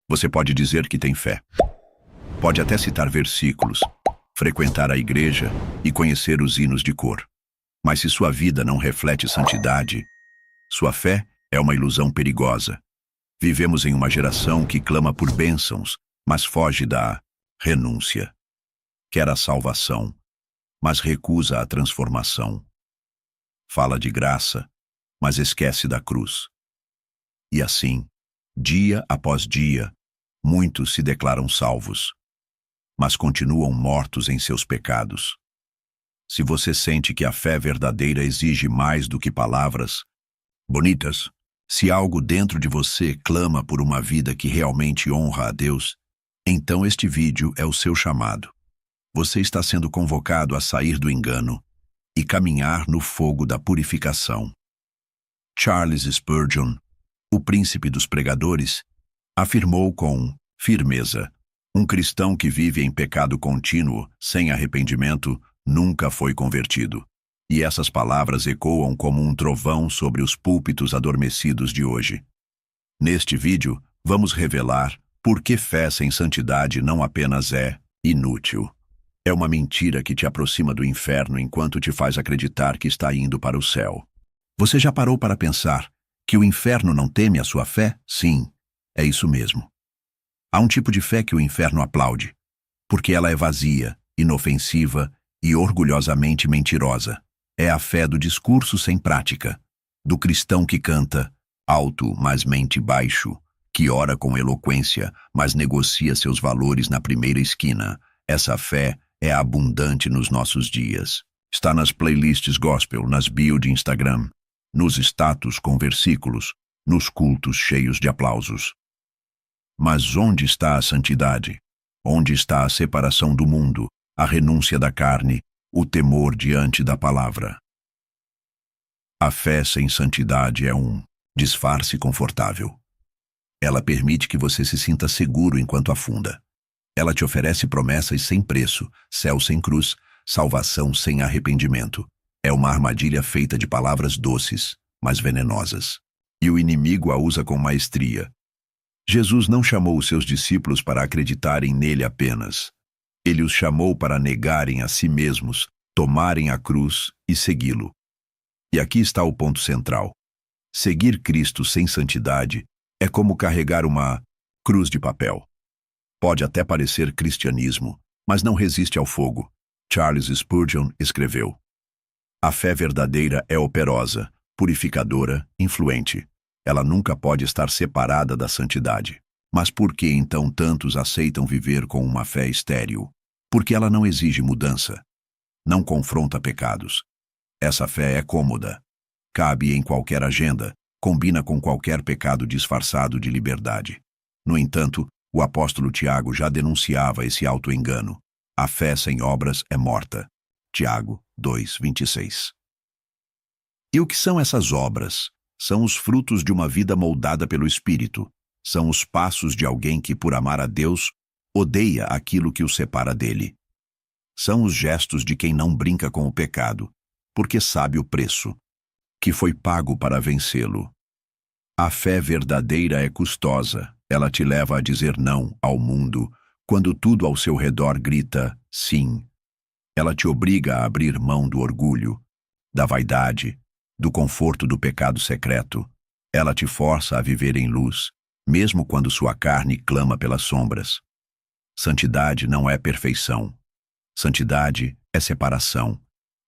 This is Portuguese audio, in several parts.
Você pode dizer que tem fé. Pode até citar versículos, frequentar a igreja e conhecer os hinos de cor. Mas se sua vida não reflete santidade, sua fé é uma ilusão perigosa. Vivemos em uma geração que clama por bênçãos, mas foge da renúncia. Quer a salvação, mas recusa a transformação. Fala de graça, mas esquece da cruz. E assim, dia após dia, muitos se declaram salvos, mas continuam mortos em seus pecados. Se você sente que a fé verdadeira exige mais do que palavras bonitas, se algo dentro de você clama por uma vida que realmente honra a Deus, então este vídeo é o seu chamado. Você está sendo convocado a sair do engano e caminhar no fogo da purificação. Charles Spurgeon, o príncipe dos pregadores, afirmou com firmeza: um cristão que vive em pecado contínuo, sem arrependimento, nunca foi convertido. E essas palavras ecoam como um trovão sobre os púlpitos adormecidos de hoje. Neste vídeo, vamos revelar por que fé sem santidade não apenas é inútil. É uma mentira que te aproxima do inferno enquanto te faz acreditar que está indo para o céu. Você já parou para pensar que o inferno não teme a sua fé? Sim, é isso mesmo. Há um tipo de fé que o inferno aplaude, porque ela é vazia, inofensiva e orgulhosamente mentirosa. É a fé do discurso sem prática, do cristão que canta alto, mas mente baixo, que ora com eloquência, mas negocia seus valores na primeira esquina. Essa fé é abundante nos nossos dias. Está nas playlists gospel, nas bio de Instagram, nos status com versículos, nos cultos cheios de aplausos. Mas onde está a santidade? Onde está a separação do mundo, a renúncia da carne, o temor diante da palavra? A fé sem santidade é um disfarce confortável. Ela permite que você se sinta seguro enquanto afunda. Ela te oferece promessas sem preço, céu sem cruz, salvação sem arrependimento. É uma armadilha feita de palavras doces, mas venenosas. E o inimigo a usa com maestria. Jesus não chamou os seus discípulos para acreditarem nele apenas. Ele os chamou para negarem a si mesmos, tomarem a cruz e segui-lo. E aqui está o ponto central. Seguir Cristo sem santidade é como carregar uma cruz de papel. Pode até parecer cristianismo, mas não resiste ao fogo. Charles Spurgeon escreveu: a fé verdadeira é operosa, purificadora, influente. Ela nunca pode estar separada da santidade. Mas por que então tantos aceitam viver com uma fé estéril? Porque ela não exige mudança. Não confronta pecados. Essa fé é cômoda. Cabe em qualquer agenda, combina com qualquer pecado disfarçado de liberdade. No entanto, o apóstolo Tiago já denunciava esse auto-engano. A fé sem obras é morta. Tiago 2:26. E o que são essas obras? São os frutos de uma vida moldada pelo Espírito. São os passos de alguém que, por amar a Deus, odeia aquilo que o separa dele. São os gestos de quem não brinca com o pecado, porque sabe o preço que foi pago para vencê-lo. A fé verdadeira é custosa. Ela te leva a dizer não ao mundo, quando tudo ao seu redor grita sim. Ela te obriga a abrir mão do orgulho, da vaidade, do conforto do pecado secreto. Ela te força a viver em luz, mesmo quando sua carne clama pelas sombras. Santidade não é perfeição. Santidade é separação.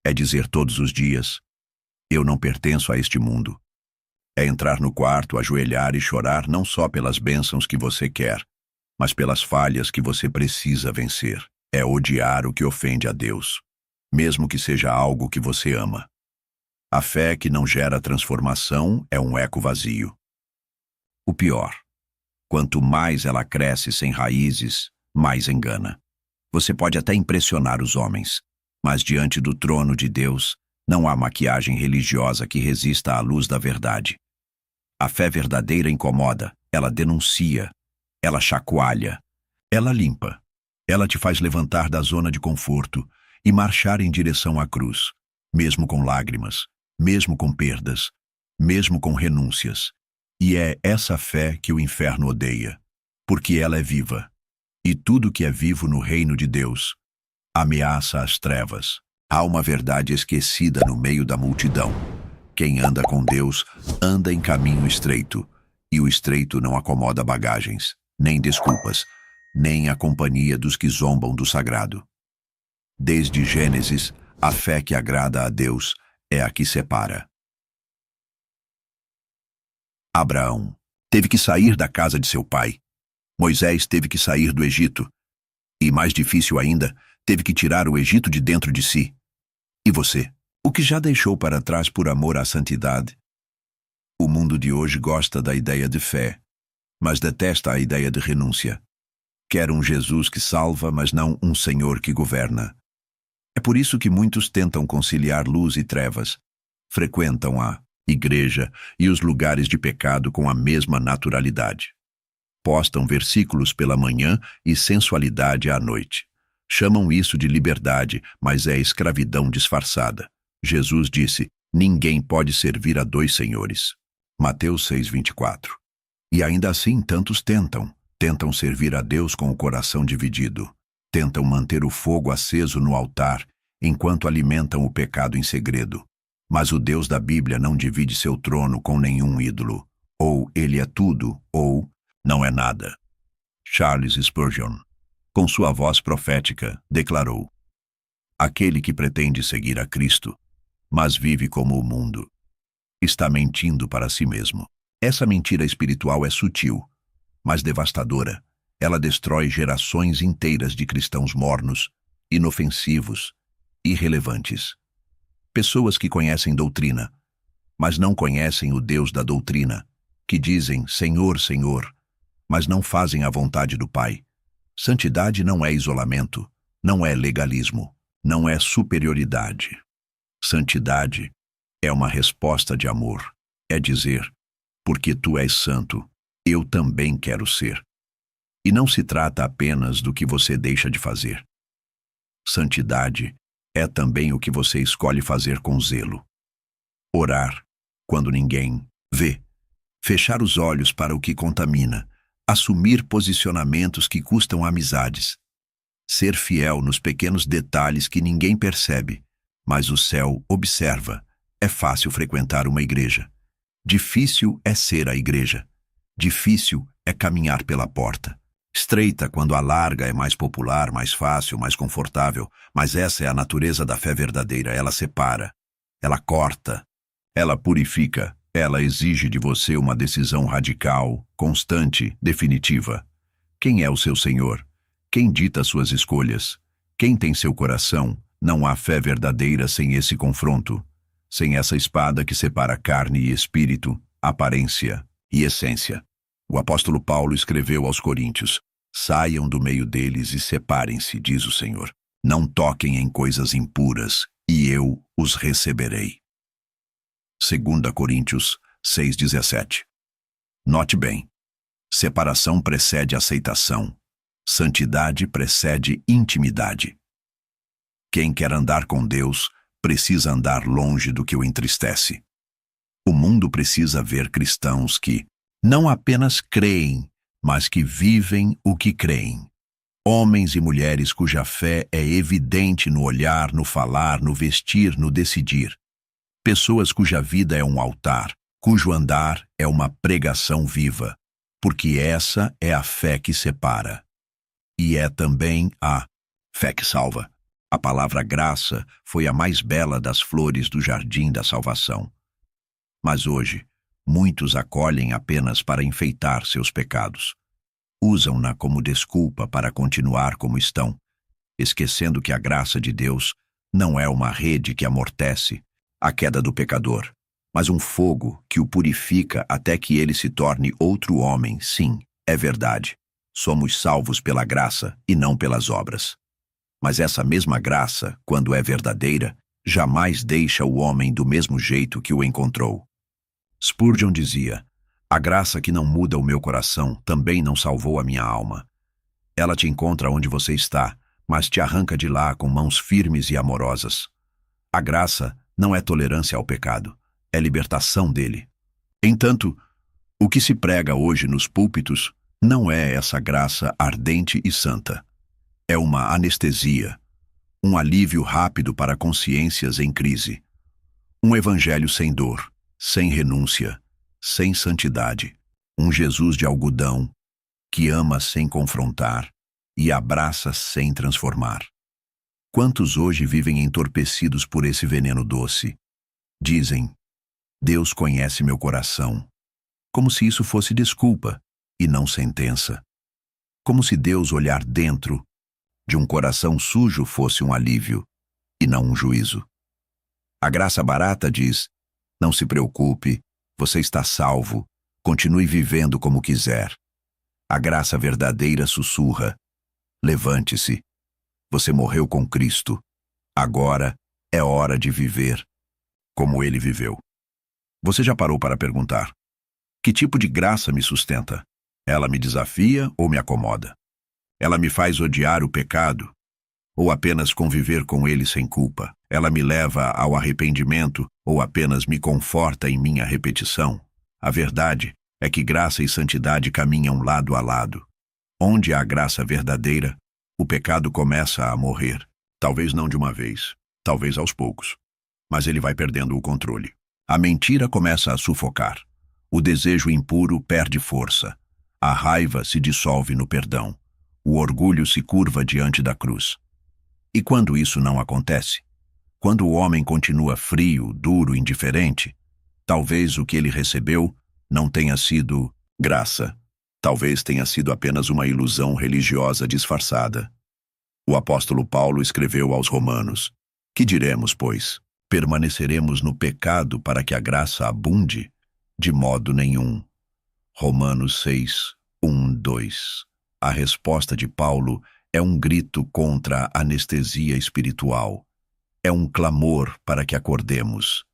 É dizer todos os dias: eu não pertenço a este mundo. É entrar no quarto, ajoelhar e chorar não só pelas bênçãos que você quer, mas pelas falhas que você precisa vencer. É odiar o que ofende a Deus, mesmo que seja algo que você ama. A fé que não gera transformação é um eco vazio. O pior: quanto mais ela cresce sem raízes, mais engana. Você pode até impressionar os homens, mas diante do trono de Deus, não há maquiagem religiosa que resista à luz da verdade. A fé verdadeira incomoda, ela denuncia, ela chacoalha, ela limpa. Ela te faz levantar da zona de conforto e marchar em direção à cruz, mesmo com lágrimas, mesmo com perdas, mesmo com renúncias. E é essa fé que o inferno odeia. porque ela é viva. E tudo que é vivo no reino de Deus ameaça as trevas. Há uma verdade esquecida no meio da multidão. Quem anda com Deus anda em caminho estreito, e o estreito não acomoda bagagens, nem desculpas, nem a companhia dos que zombam do sagrado. Desde Gênesis, a fé que agrada a Deus é a que separa. Abraão teve que sair da casa de seu pai. Moisés teve que sair do Egito. E, mais difícil ainda, teve que tirar o Egito de dentro de si. E você? O que já deixou para trás por amor à santidade? O mundo de hoje gosta da ideia de fé, mas detesta a ideia de renúncia. Quer um Jesus que salva, mas não um Senhor que governa. É por isso que muitos tentam conciliar luz e trevas, frequentam a igreja e os lugares de pecado com a mesma naturalidade. Postam versículos pela manhã e sensualidade à noite. Chamam isso de liberdade, mas é escravidão disfarçada. Jesus disse: ninguém pode servir a dois senhores. Mateus 6:24. E ainda assim tantos tentam servir a Deus com o coração dividido. Tentam manter o fogo aceso no altar, enquanto alimentam o pecado em segredo. Mas o Deus da Bíblia não divide seu trono com nenhum ídolo. Ou ele é tudo, ou não é nada. Charles Spurgeon, com sua voz profética, declarou: aquele que pretende seguir a Cristo, mas vive como o mundo, está mentindo para si mesmo. Essa mentira espiritual é sutil, mas devastadora. Ela destrói gerações inteiras de cristãos mornos, inofensivos, irrelevantes. Pessoas que conhecem doutrina, mas não conhecem o Deus da doutrina, que dizem Senhor, Senhor, mas não fazem a vontade do Pai. Santidade não é isolamento, não é legalismo, não é superioridade. Santidade é uma resposta de amor. É dizer, porque tu és santo, eu também quero ser. E não se trata apenas do que você deixa de fazer. Santidade é também o que você escolhe fazer com zelo. Orar quando ninguém vê. Fechar os olhos para o que contamina. Assumir posicionamentos que custam amizades. Ser fiel nos pequenos detalhes que ninguém percebe, mas o céu observa. É fácil frequentar uma igreja. Difícil é ser a igreja. Difícil é caminhar pela porta. Estreita quando a larga é mais popular, mais fácil, mais confortável, mas essa é a natureza da fé verdadeira. Ela separa, ela corta, ela purifica, ela exige de você uma decisão radical, constante, definitiva. Quem é o seu Senhor? Quem dita suas escolhas? Quem tem seu coração? Não há fé verdadeira sem esse confronto, sem essa espada que separa carne e espírito, aparência e essência. O apóstolo Paulo escreveu aos Coríntios: saiam do meio deles e separem-se, diz o Senhor. Não toquem em coisas impuras, e eu os receberei. 2 Coríntios 6:17. Note bem, separação precede aceitação, santidade precede intimidade. Quem quer andar com Deus precisa andar longe do que o entristece. O mundo precisa ver cristãos que não apenas creem, mas que vivem o que creem. Homens e mulheres cuja fé é evidente no olhar, no falar, no vestir, no decidir. Pessoas cuja vida é um altar, cujo andar é uma pregação viva, porque essa é a fé que separa. E é também a fé que salva. A palavra graça foi a mais bela das flores do jardim da salvação. Mas hoje, muitos acolhem apenas para enfeitar seus pecados. Usam-na como desculpa para continuar como estão, esquecendo que a graça de Deus não é uma rede que amortece a queda do pecador, mas um fogo que o purifica até que ele se torne outro homem. Sim, é verdade. Somos salvos pela graça e não pelas obras. Mas essa mesma graça, quando é verdadeira, jamais deixa o homem do mesmo jeito que o encontrou. Spurgeon dizia: a graça que não muda o meu coração também não salvou a minha alma. Ela te encontra onde você está, mas te arranca de lá com mãos firmes e amorosas. A graça não é tolerância ao pecado, é libertação dele. Entanto, o que se prega hoje nos púlpitos Não é essa graça ardente e santa. É uma anestesia, um alívio rápido para consciências em crise. Um evangelho sem dor, sem renúncia, sem santidade. Um Jesus de algodão, que ama sem confrontar e abraça sem transformar. Quantos hoje vivem entorpecidos por esse veneno doce? Dizem, Deus conhece meu coração, como se isso fosse desculpa e não sentença. Como se Deus olhar dentro de um coração sujo fosse um alívio e não um juízo. A graça barata diz, não se preocupe, você está salvo, continue vivendo como quiser. A graça verdadeira sussurra, levante-se, você morreu com Cristo, agora é hora de viver como Ele viveu. Você já parou para perguntar, que tipo de graça me sustenta? Ela me desafia ou me acomoda? Ela me faz odiar o pecado ou apenas conviver com ele sem culpa? Ela me leva ao arrependimento ou apenas me conforta em minha repetição? A verdade é que graça e santidade caminham lado a lado. Onde há graça verdadeira, o pecado começa a morrer. Talvez não de uma vez, talvez aos poucos. Mas ele vai perdendo o controle. A mentira começa a sufocar. O desejo impuro perde força. A raiva se dissolve no perdão. O orgulho se curva diante da cruz. E quando isso não acontece? Quando o homem continua frio, duro, indiferente, talvez o que ele recebeu não tenha sido graça. Talvez tenha sido apenas uma ilusão religiosa disfarçada. O apóstolo Paulo escreveu aos Romanos, que diremos, pois? Permaneceremos no pecado para que a graça abunde? De modo nenhum. Romanos 6, 1, 2. A resposta de Paulo é um grito contra a anestesia espiritual. É um clamor para que acordemos.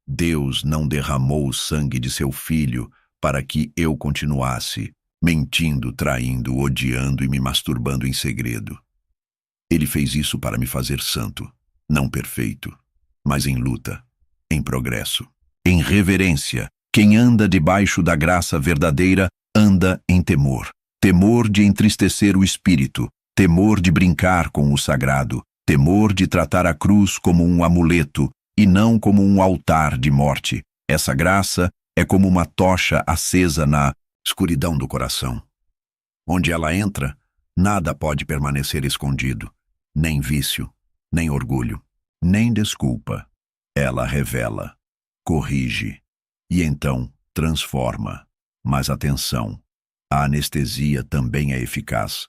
Deus não derramou o sangue de seu filho para que eu continuasse mentindo, traindo, odiando e me masturbando em segredo. Ele fez isso para me fazer santo, não perfeito, mas em luta, em progresso, em reverência. Quem anda debaixo da graça verdadeira anda em temor. Temor de entristecer o espírito, temor de brincar com o sagrado, temor de tratar a cruz como um amuleto e não como um altar de morte. Essa graça é como uma tocha acesa na escuridão do coração. Onde ela entra, nada pode permanecer escondido, nem vício, nem orgulho, nem desculpa. Ela revela, corrige e então transforma. Mas atenção, a anestesia também é eficaz,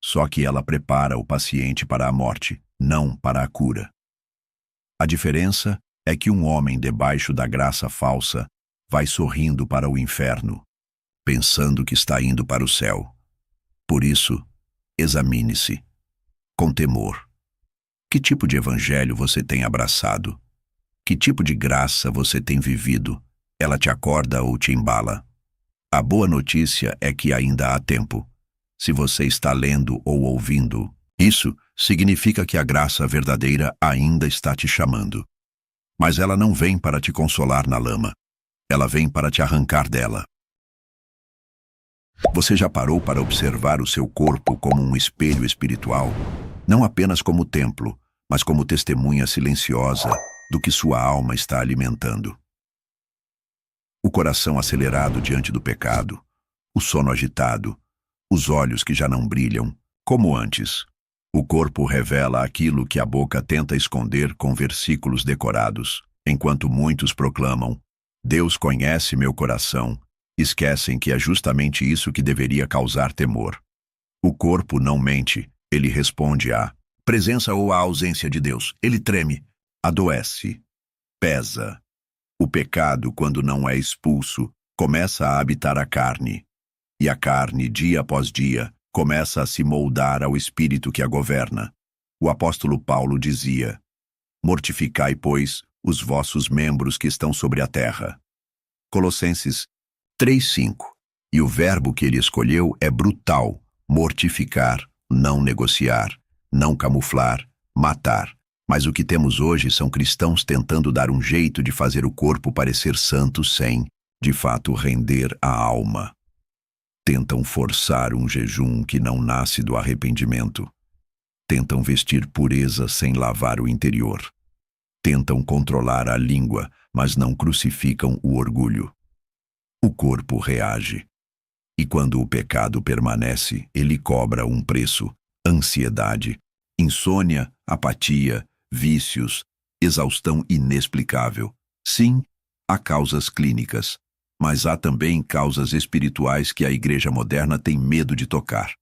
só que ela prepara o paciente para a morte, não para a cura. A diferença é que um homem debaixo da graça falsa vai sorrindo para o inferno, pensando que está indo para o céu. Por isso, examine-se, com temor. Que tipo de evangelho você tem abraçado? Que tipo de graça você tem vivido? Ela te acorda ou te embala? A boa notícia é que ainda há tempo. Se você está lendo ou ouvindo, isso significa que a graça verdadeira ainda está te chamando. Mas ela não vem para te consolar na lama. Ela vem para te arrancar dela. Você já parou para observar o seu corpo como um espelho espiritual? Não apenas como templo, mas como testemunha silenciosa do que sua alma está alimentando. O coração acelerado diante do pecado, o sono agitado, os olhos que já não brilham, como antes. O corpo revela aquilo que a boca tenta esconder com versículos decorados, enquanto muitos proclamam, Deus conhece meu coração, esquecem que é justamente isso que deveria causar temor. O corpo não mente, ele responde à presença ou à ausência de Deus. Ele treme, adoece, pesa. O pecado, quando não é expulso, começa a habitar a carne. E a carne, dia após dia, começa a se moldar ao espírito que a governa. O apóstolo Paulo dizia, mortificai, pois, os vossos membros que estão sobre a terra. Colossenses 3:5. E o verbo que ele escolheu é brutal, mortificar, não negociar, não camuflar, matar. Mas o que temos hoje são cristãos tentando dar um jeito de fazer o corpo parecer santo sem, de fato, render a alma. Tentam forçar um jejum que não nasce do arrependimento. Tentam vestir pureza sem lavar o interior. Tentam controlar a língua, mas não crucificam o orgulho. O corpo reage. E quando o pecado permanece, ele cobra um preço: ansiedade, insônia, apatia, vícios, exaustão inexplicável. Sim, há causas clínicas, mas há também causas espirituais que a igreja moderna tem medo de tocar.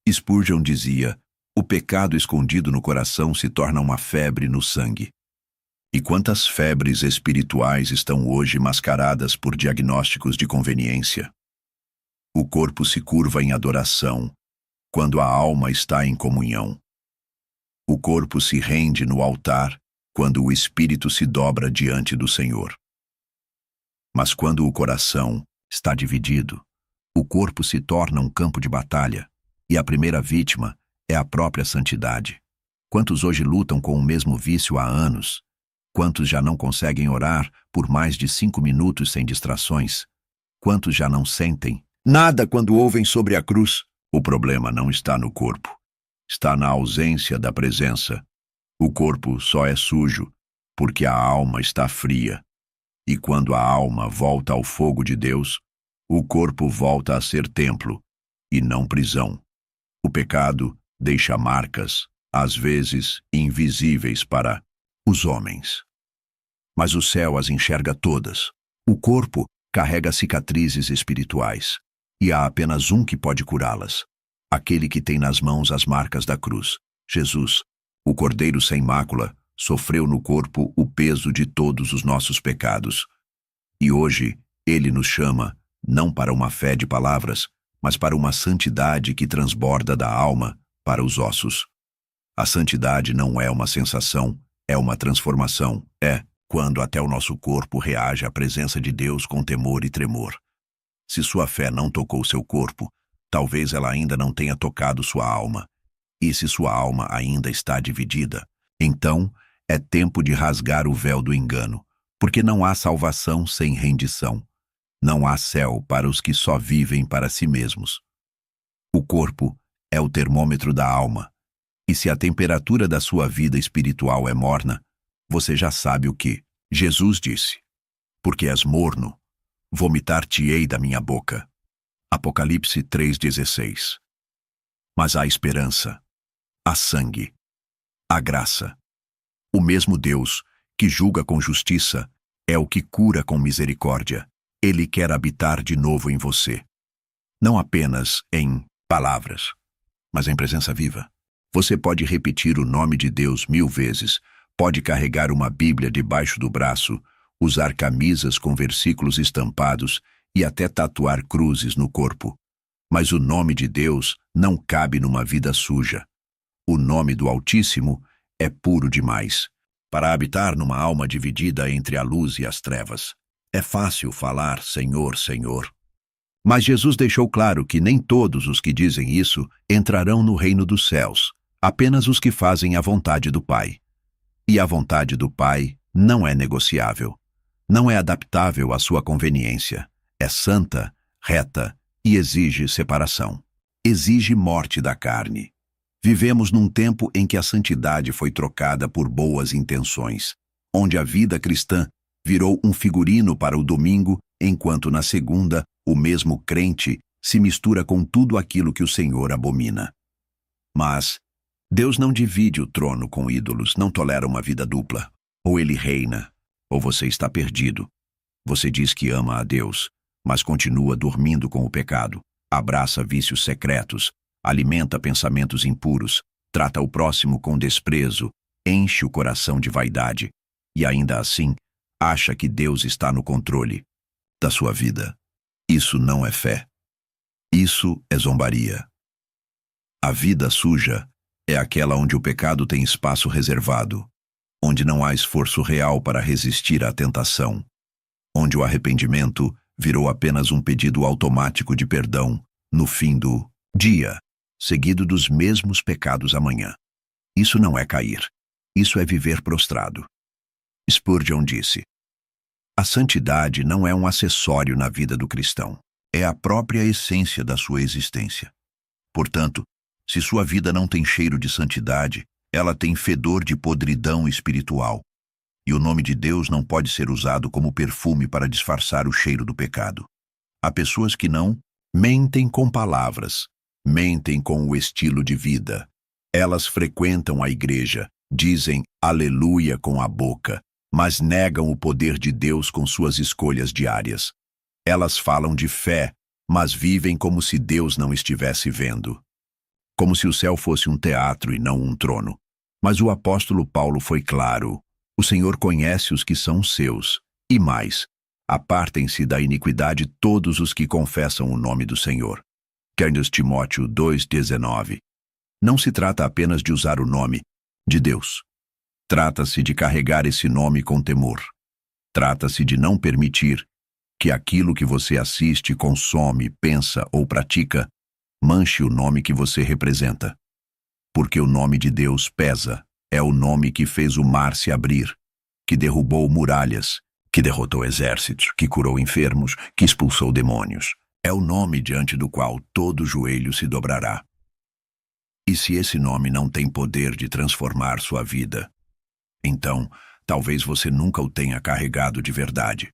Spurgeon dizia: o pecado escondido no coração se torna uma febre no sangue. E quantas febres espirituais estão hoje mascaradas por diagnósticos de conveniência? O corpo se curva em adoração, quando a alma está em comunhão. O corpo se rende no altar, quando o espírito se dobra diante do Senhor. Mas quando o coração está dividido, o corpo se torna um campo de batalha, e a primeira vítima é a própria santidade. Quantos hoje lutam com o mesmo vício há anos? Quantos já não conseguem orar por mais de 5 minutos sem distrações? Quantos já não sentem nada quando ouvem sobre a cruz? O problema não está no corpo. Está na ausência da presença. O corpo só é sujo porque a alma está fria. E quando a alma volta ao fogo de Deus, o corpo volta a ser templo e não prisão. O pecado deixa marcas, às vezes invisíveis para os homens. Mas o céu as enxerga todas. O corpo carrega cicatrizes espirituais, e há apenas um que pode curá-las: aquele que tem nas mãos as marcas da cruz. Jesus, o Cordeiro sem mácula, sofreu no corpo o peso de todos os nossos pecados. E hoje ele nos chama, não para uma fé de palavras, mas para uma santidade que transborda da alma para os ossos. A santidade não é uma sensação, é uma transformação. É quando até o nosso corpo reage à presença de Deus com temor e tremor. Se sua fé não tocou seu corpo, talvez ela ainda não tenha tocado sua alma. E se sua alma ainda está dividida, então é tempo de rasgar o véu do engano, porque não há salvação sem rendição. Não há céu para os que só vivem para si mesmos. O corpo é o termômetro da alma, e se a temperatura da sua vida espiritual é morna, você já sabe o que Jesus disse: porque és morno, vomitar-te-ei da minha boca. Apocalipse 3,16. Mas há esperança, há sangue, há graça. O mesmo Deus, que julga com justiça, é o que cura com misericórdia. Ele quer habitar de novo em você. Não apenas em palavras, mas em presença viva. Você pode repetir o nome de Deus 1000 vezes, pode carregar uma Bíblia debaixo do braço, usar camisas com versículos estampados e até tatuar cruzes no corpo. Mas o nome de Deus não cabe numa vida suja. O nome do Altíssimo é puro demais para habitar numa alma dividida entre a luz e as trevas. É fácil falar Senhor, Senhor. Mas Jesus deixou claro que nem todos os que dizem isso entrarão no reino dos céus, apenas os que fazem a vontade do Pai. E a vontade do Pai não é negociável, não é adaptável à sua conveniência. É santa, reta e exige separação. Exige morte da carne. Vivemos num tempo em que a santidade foi trocada por boas intenções, onde a vida cristã virou um figurino para o domingo, enquanto na segunda o mesmo crente se mistura com tudo aquilo que o Senhor abomina. Mas Deus não divide o trono com ídolos, não tolera uma vida dupla. Ou ele reina, ou você está perdido. Você diz que ama a Deus, mas continua dormindo com o pecado, abraça vícios secretos, alimenta pensamentos impuros, trata o próximo com desprezo, enche o coração de vaidade e ainda assim acha que Deus está no controle da sua vida. Isso não é fé. Isso é zombaria. A vida suja é aquela onde o pecado tem espaço reservado, onde não há esforço real para resistir à tentação, onde o arrependimento virou apenas um pedido automático de perdão no fim do dia, seguido dos mesmos pecados amanhã. Isso não é cair. Isso é viver prostrado. Spurgeon disse: a santidade não é um acessório na vida do cristão. é a própria essência da sua existência. Portanto, se sua vida não tem cheiro de santidade, ela tem fedor de podridão espiritual. E o nome de Deus não pode ser usado como perfume para disfarçar o cheiro do pecado. Há pessoas que não mentem com palavras, mentem com o estilo de vida. Elas frequentam a igreja, dizem aleluia com a boca, mas negam o poder de Deus com suas escolhas diárias. Elas falam de fé, mas vivem como se Deus não estivesse vendo. Como se o céu fosse um teatro e não um trono. Mas o apóstolo Paulo foi claro: o Senhor conhece os que são seus, e mais, apartem-se da iniquidade todos os que confessam o nome do Senhor. 2 Timóteo 2,19. Não se trata apenas de usar o nome de Deus. Trata-se de carregar esse nome com temor. Trata-se de não permitir que aquilo que você assiste, consome, pensa ou pratica manche o nome que você representa. Porque o nome de Deus pesa. É o nome que fez o mar se abrir, que derrubou muralhas, que derrotou exércitos, que curou enfermos, que expulsou demônios. É o nome diante do qual todo joelho se dobrará. E se esse nome não tem poder de transformar sua vida, então talvez você nunca o tenha carregado de verdade.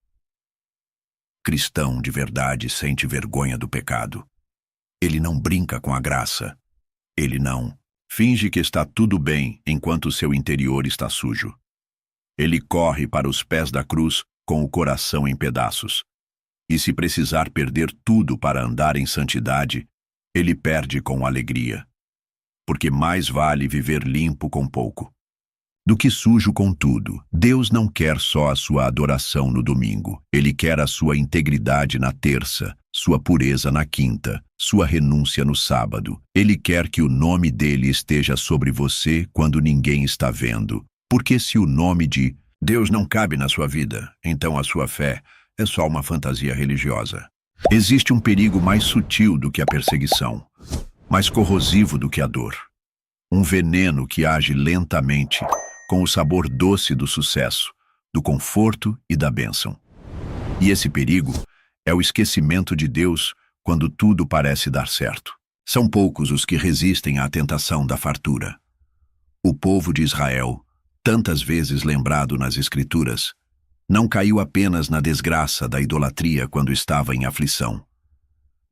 Cristão de verdade sente vergonha do pecado. Ele não brinca com a graça. Ele não finge que está tudo bem enquanto seu interior está sujo. Ele corre para os pés da cruz com o coração em pedaços. E se precisar perder tudo para andar em santidade, ele perde com alegria. Porque mais vale viver limpo com pouco do que sujo com tudo. Deus não quer só a sua adoração no domingo. Ele quer a sua integridade na terça, sua pureza na quinta, sua renúncia no sábado. Ele quer que o nome dele esteja sobre você quando ninguém está vendo. Porque se o nome de Deus não cabe na sua vida, então a sua fé é só uma fantasia religiosa. Existe um perigo mais sutil do que a perseguição, mais corrosivo do que a dor. Um veneno que age lentamente, com o sabor doce do sucesso, do conforto e da bênção. E esse perigo é o esquecimento de Deus quando tudo parece dar certo. São poucos os que resistem à tentação da fartura. O povo de Israel, tantas vezes lembrado nas Escrituras, não caiu apenas na desgraça da idolatria quando estava em aflição,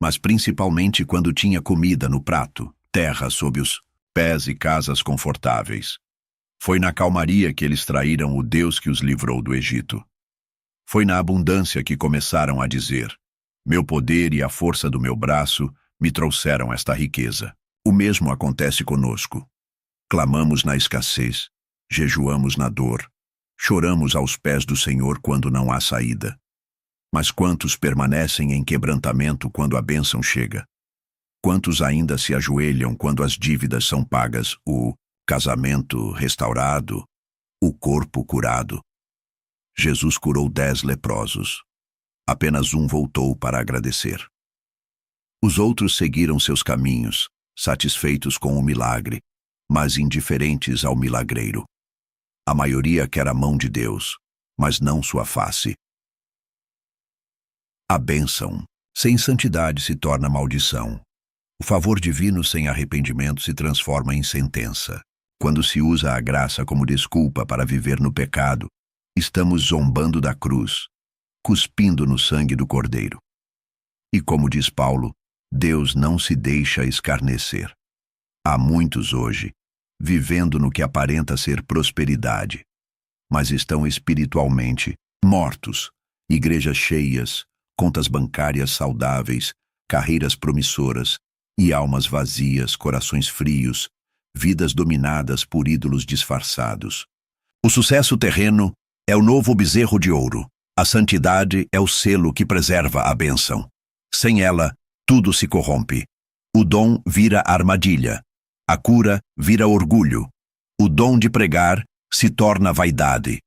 mas principalmente quando tinha comida no prato, terra sob os pés e casas confortáveis. Foi na calmaria que eles traíram o Deus que os livrou do Egito. Foi na abundância que começaram a dizer: meu poder e a força do meu braço me trouxeram esta riqueza. O mesmo acontece conosco. Clamamos na escassez, jejuamos na dor, choramos aos pés do Senhor quando não há saída. Mas quantos permanecem em quebrantamento quando a bênção chega? Quantos ainda se ajoelham quando as dívidas são pagas, o casamento restaurado, o corpo curado? Jesus curou 10 leprosos. Apenas um voltou para agradecer. Os outros seguiram seus caminhos, satisfeitos com o milagre, mas indiferentes ao milagreiro. A maioria quer a mão de Deus, mas não sua face. A bênção sem santidade se torna maldição. O favor divino sem arrependimento se transforma em sentença. Quando se usa a graça como desculpa para viver no pecado, estamos zombando da cruz, cuspindo no sangue do Cordeiro. E como diz Paulo, Deus não se deixa escarnecer. Há muitos hoje, vivendo no que aparenta ser prosperidade, mas estão espiritualmente mortos. Igrejas cheias, contas bancárias saudáveis, carreiras promissoras e almas vazias, corações frios, vidas dominadas por ídolos disfarçados. O sucesso terreno é o novo bezerro de ouro. A santidade é o selo que preserva a bênção. Sem ela, tudo se corrompe. O dom vira armadilha. A cura vira orgulho. O dom de pregar se torna vaidade.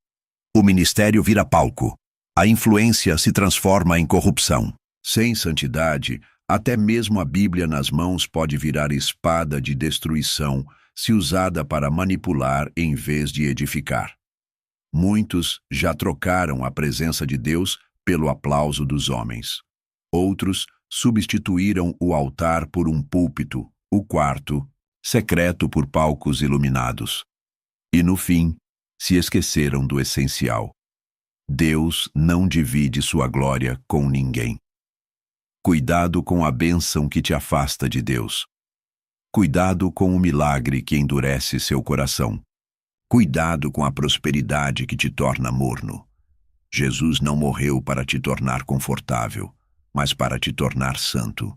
O ministério vira palco. A influência se transforma em corrupção. Sem santidade, até mesmo a Bíblia nas mãos pode virar espada de destruição se usada para manipular em vez de edificar. Muitos já trocaram a presença de Deus pelo aplauso dos homens. Outros substituíram o altar por um púlpito, o quarto secreto por palcos iluminados. E no fim, se esqueceram do essencial. Deus não divide sua glória com ninguém. Cuidado com a bênção que te afasta de Deus. Cuidado com o milagre que endurece seu coração. Cuidado com a prosperidade que te torna morno. Jesus não morreu para te tornar confortável, mas para te tornar santo.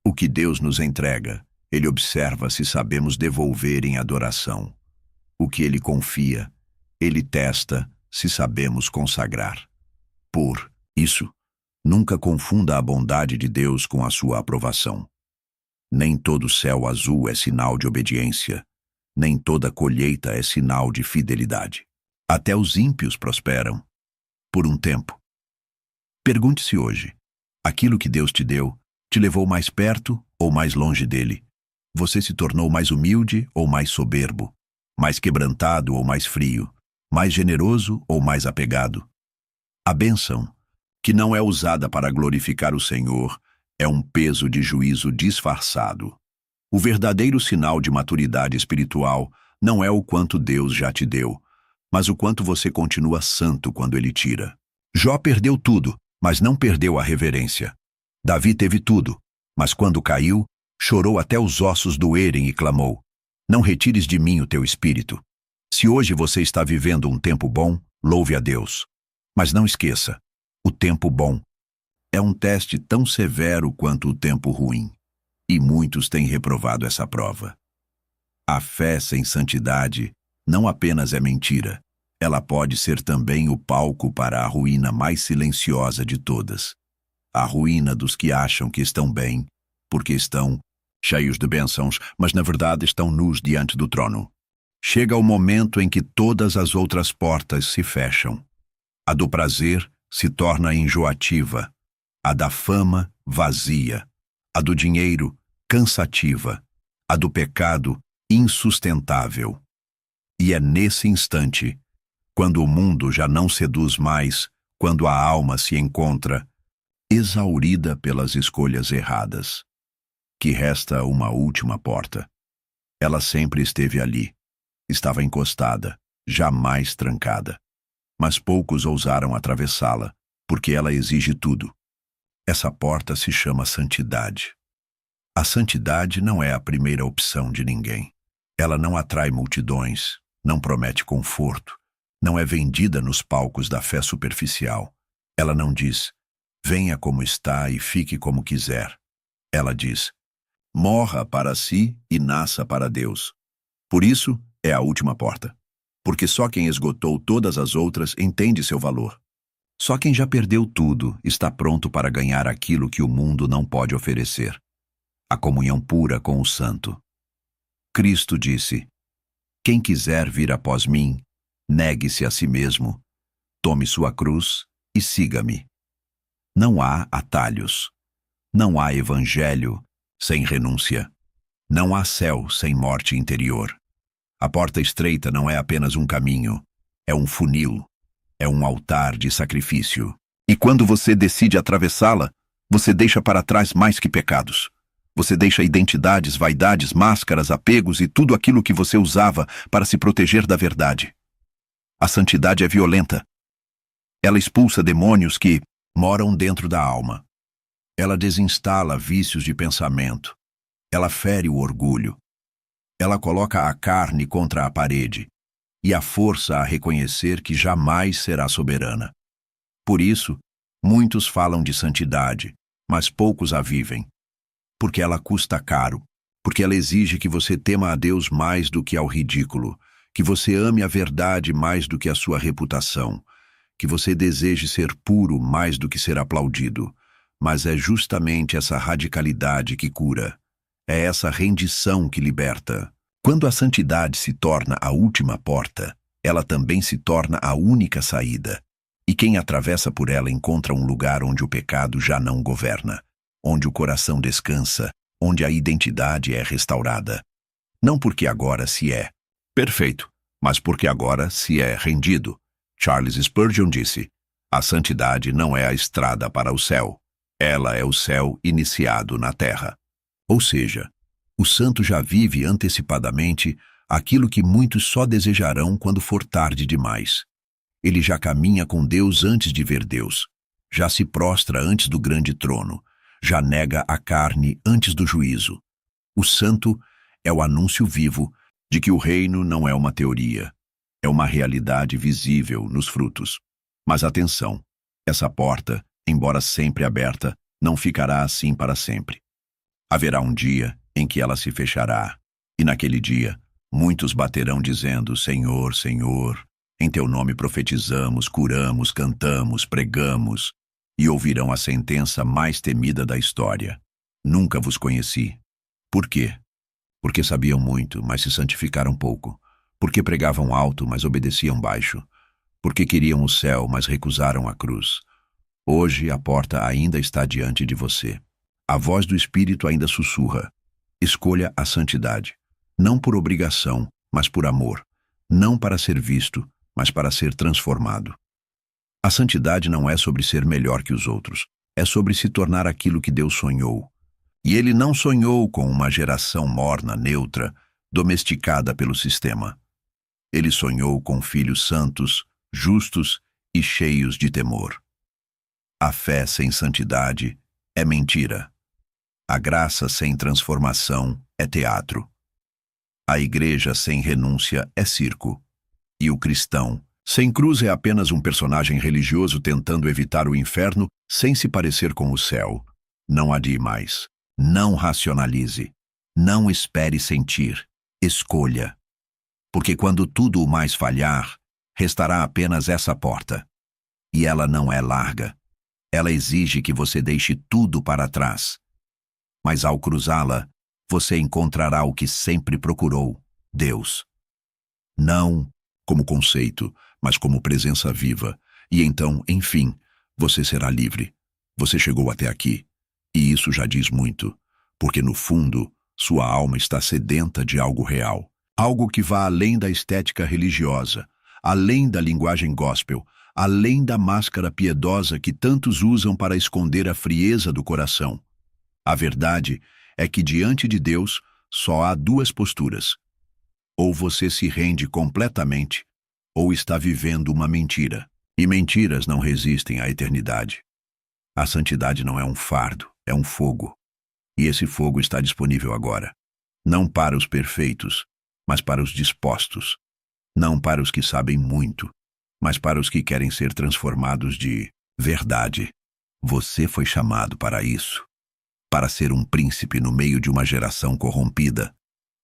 O que Deus nos entrega, Ele observa se sabemos devolver em adoração. O que Ele confia, Ele testa se sabemos consagrar. Por isso, nunca confunda a bondade de Deus com a sua aprovação. Nem todo céu azul é sinal de obediência, nem toda colheita é sinal de fidelidade. Até os ímpios prosperam, por um tempo. Pergunte-se hoje, aquilo que Deus te deu, te levou mais perto ou mais longe dele? Você se tornou mais humilde ou mais soberbo? Mais quebrantado ou mais frio? Mais generoso ou mais apegado? A bênção, que não é usada para glorificar o Senhor, é um peso de juízo disfarçado. O verdadeiro sinal de maturidade espiritual não é o quanto Deus já te deu, mas o quanto você continua santo quando Ele tira. Jó perdeu tudo, mas não perdeu a reverência. Davi teve tudo, mas quando caiu, chorou até os ossos doerem e clamou: não retires de mim o teu espírito. Se hoje você está vivendo um tempo bom, louve a Deus. Mas não esqueça, o tempo bom é um teste tão severo quanto o tempo ruim, e muitos têm reprovado essa prova. A fé sem santidade não apenas é mentira, ela pode ser também o palco para a ruína mais silenciosa de todas. A ruína dos que acham que estão bem, porque estão cheios de bênçãos, mas na verdade estão nus diante do trono. Chega o momento em que todas as outras portas se fecham. A do prazer se torna enjoativa, a da fama vazia, a do dinheiro cansativa, a do pecado insustentável. E é nesse instante, quando o mundo já não seduz mais, quando a alma se encontra exaurida pelas escolhas erradas, que resta uma última porta. Ela sempre esteve ali, estava encostada, jamais trancada. Mas poucos ousaram atravessá-la, porque ela exige tudo. Essa porta se chama santidade. A santidade não é a primeira opção de ninguém. Ela não atrai multidões, não promete conforto, não é vendida nos palcos da fé superficial. Ela não diz: venha como está e fique como quiser. Ela diz: morra para si e nasça para Deus. Por isso, é a última porta. Porque só quem esgotou todas as outras entende seu valor. Só quem já perdeu tudo está pronto para ganhar aquilo que o mundo não pode oferecer: a comunhão pura com o Santo. Cristo disse: quem quiser vir após mim, negue-se a si mesmo, tome sua cruz e siga-me. Não há atalhos. Não há evangelho sem renúncia. Não há céu sem morte interior. A porta estreita não é apenas um caminho, é um funil, é um altar de sacrifício. E quando você decide atravessá-la, você deixa para trás mais que pecados. Você deixa identidades, vaidades, máscaras, apegos e tudo aquilo que você usava para se proteger da verdade. A santidade é violenta. Ela expulsa demônios que moram dentro da alma. Ela desinstala vícios de pensamento. Ela fere o orgulho. Ela coloca a carne contra a parede e a força a reconhecer que jamais será soberana. Por isso, muitos falam de santidade, mas poucos a vivem. Porque ela custa caro, porque ela exige que você tema a Deus mais do que ao ridículo, que você ame a verdade mais do que a sua reputação, que você deseje ser puro mais do que ser aplaudido. Mas é justamente essa radicalidade que cura. É essa rendição que liberta. Quando a santidade se torna a última porta, ela também se torna a única saída. E quem atravessa por ela encontra um lugar onde o pecado já não governa, onde o coração descansa, onde a identidade é restaurada. Não porque agora se é perfeito, mas porque agora se é rendido. Charles Spurgeon disse: a santidade não é a estrada para o céu, Ela é o céu iniciado na terra. Ou seja, o santo já vive antecipadamente aquilo que muitos só desejarão quando for tarde demais. Ele já caminha com Deus antes de ver Deus, já se prostra antes do grande trono, já nega a carne antes do juízo. O santo é o anúncio vivo de que o reino não é uma teoria, é uma realidade visível nos frutos. Mas atenção, essa porta, embora sempre aberta, não ficará assim para sempre. Haverá um dia em que ela se fechará, e naquele dia muitos baterão dizendo: Senhor, Senhor, em teu nome profetizamos, curamos, cantamos, pregamos, e ouvirão a sentença mais temida da história: nunca vos conheci. Por quê? Porque sabiam muito, mas se santificaram pouco. Porque pregavam alto, mas obedeciam baixo. Porque queriam o céu, mas recusaram a cruz. Hoje a porta ainda está diante de você. A voz do Espírito ainda sussurra: escolha a santidade, não por obrigação, mas por amor, não para ser visto, mas para ser transformado. A santidade não é sobre ser melhor que os outros, é sobre se tornar aquilo que Deus sonhou. E Ele não sonhou com uma geração morna, neutra, domesticada pelo sistema. Ele sonhou com filhos santos, justos e cheios de temor. A fé sem santidade é mentira. A graça sem transformação é teatro. A igreja sem renúncia é circo. E o cristão sem cruz é apenas um personagem religioso tentando evitar o inferno sem se parecer com o céu. Não adie mais. Não racionalize. Não espere sentir. Escolha. Porque quando tudo o mais falhar, restará apenas essa porta. E ela não é larga. Ela exige que você deixe tudo para trás. Mas ao cruzá-la, você encontrará o que sempre procurou: Deus. Não como conceito, mas como presença viva. E então, enfim, você será livre. Você chegou até aqui. E isso já diz muito, porque no fundo, sua alma está sedenta de algo real. Algo que vá além da estética religiosa, além da linguagem gospel, além da máscara piedosa que tantos usam para esconder a frieza do coração. A verdade é que diante de Deus só há duas posturas. Ou você se rende completamente, ou está vivendo uma mentira. E mentiras não resistem à eternidade. A santidade não é um fardo, é um fogo. E esse fogo está disponível agora. Não para os perfeitos, mas para os dispostos. Não para os que sabem muito, mas para os que querem ser transformados de verdade. Você foi chamado para isso. Para ser um príncipe no meio de uma geração corrompida.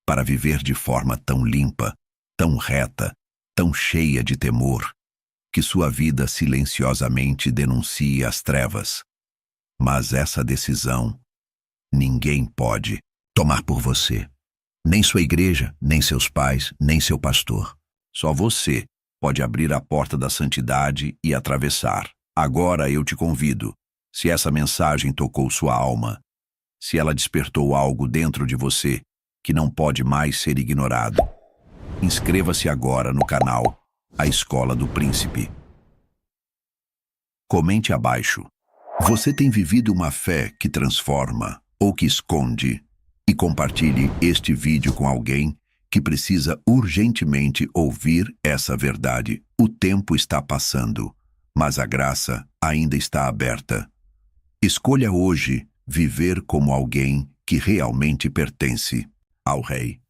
Para viver de forma tão limpa, tão reta, tão cheia de temor, que sua vida silenciosamente denuncie as trevas. Mas essa decisão ninguém pode tomar por você. Nem sua igreja, nem seus pais, nem seu pastor. Só você pode abrir a porta da santidade e atravessar. Agora eu te convido, se essa mensagem tocou sua alma, se ela despertou algo dentro de você que não pode mais ser ignorado, inscreva-se agora no canal A Escola do Príncipe. Comente abaixo. Você tem vivido uma fé que transforma ou que esconde? E compartilhe este vídeo com alguém que precisa urgentemente ouvir essa verdade. O tempo está passando, mas a graça ainda está aberta. Escolha hoje viver como alguém que realmente pertence ao Rei.